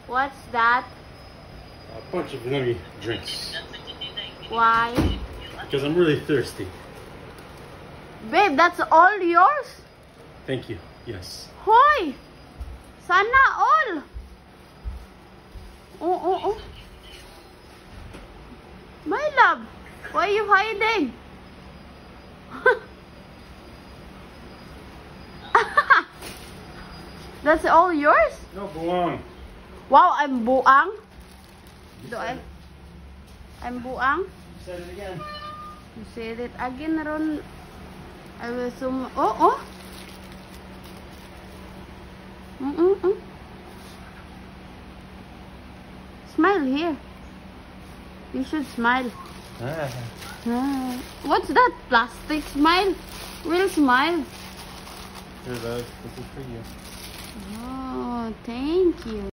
What's that? A bunch of yummy drinks. Why? Because I'm really thirsty. Babe, that's all yours? Thank you. Yes. Hoy! Sana all! Oh. My love, why are you hiding? That's all yours? No, buwang. Wow, I'm buang. I'm buang. Said it again. You said it again, Ron. I will zoom. Oh. Smile here. You should smile. What's that? Plastic smile? Real smile. Here, this is for you. Oh, thank you.